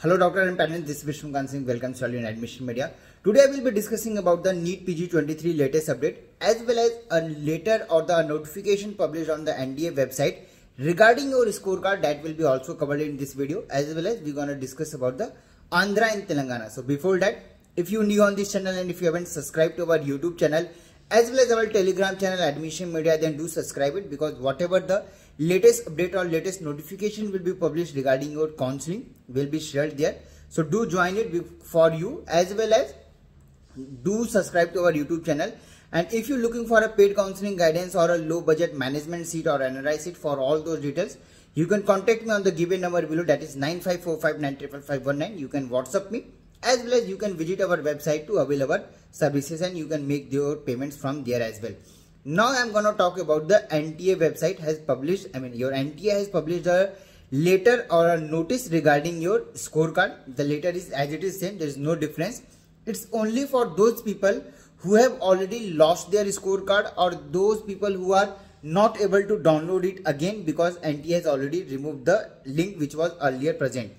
Hello doctor and parents, this is Vishnu Singh. Welcome to in Admission Media. Today I will be discussing about the NEET PG 23 latest update as well as a letter or the notification published on the NDA website regarding your scorecard that will be also covered in this video, as well as we're going to discuss about the Andhra and Telangana. So before that, if you're new on this channel and if you haven't subscribed to our YouTube channel as well as our Telegram channel Admission Media, then do subscribe it, because whatever the latest update or latest notification will be published regarding your counseling will be shared there. So do join it for you, as well as do subscribe to our YouTube channel. And if you're looking for a paid counseling guidance or a low budget management seat or NRI seat, for all those details you can contact me on the given number below, that is 9545955519. You can WhatsApp me, as well as you can visit our website to avail our services and you can make your payments from there as well. Now I am going to talk about the NTA website has published, your NTA has published a letter or a notice regarding your scorecard. The letter is as it is same, there is no difference. It's only for those people who have already lost their scorecard or those people who are not able to download it again because NTA has already removed the link which was earlier present.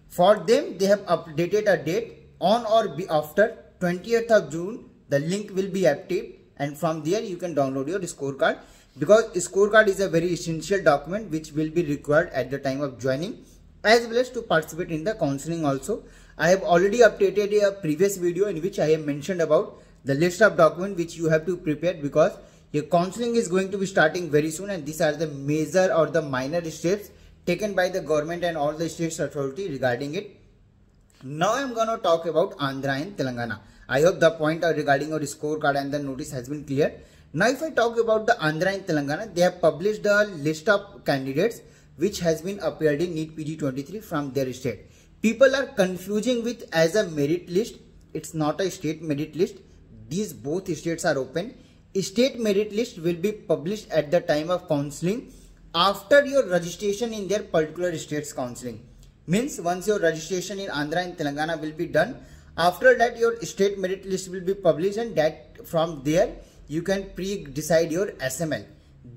For them, they have updated a date on or be after 20th of June. The link will be active and from there you can download your scorecard, because scorecard is a very essential document which will be required at the time of joining as well as to participate in the counseling also. I have already updated a previous video in which I have mentioned about the list of documents which you have to prepare, because your counseling is going to be starting very soon and these are the major or the minor steps taken by the government and all the states authority regarding it. Now I am going to talk about Andhra and Telangana. I hope the point regarding your scorecard and the notice has been clear. Now if I talk about the Andhra and Telangana, they have published the list of candidates which has been appeared in NEET PG 23 from their state. People are confusing with as a merit list. It's not a state merit list. These both states are open. State merit list will be published at the time of counseling after your registration in their particular state's counseling. Means once your registration in Andhra and Telangana will be done, after that your state merit list will be published, and that from there you can pre-decide your SML.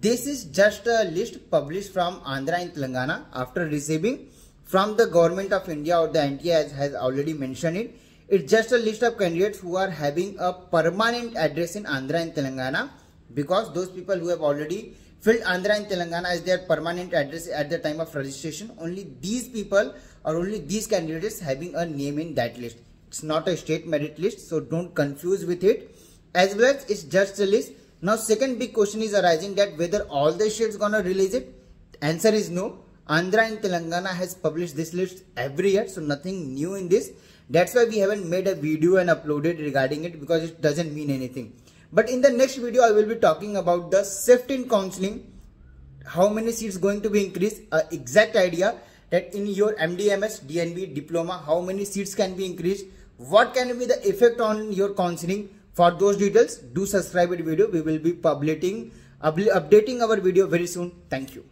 This is just a list published from Andhra and Telangana after receiving from the government of India, or the NTA has already mentioned it. It's just a list of candidates who are having a permanent address in Andhra and Telangana, because those people who have already filled Andhra and Telangana as their permanent address at the time of registration, only these people or only these candidates having a name in that list. It's not a state merit list, so don't confuse with it. As well as it's just a list. Now second big question is arising that whether all the states gonna release it. Answer is no. Andhra and Telangana has published this list every year, so nothing new in this. That's why we haven't made a video and uploaded regarding it, because it doesn't mean anything. But in the next video I will be talking about the shift in counseling, how many seats going to be increased, exact idea that in your MDMS, DNB, diploma, how many seats can be increased, what can be the effect on your counseling. For those details, do subscribe to the video. We will be updating our video very soon. Thank you.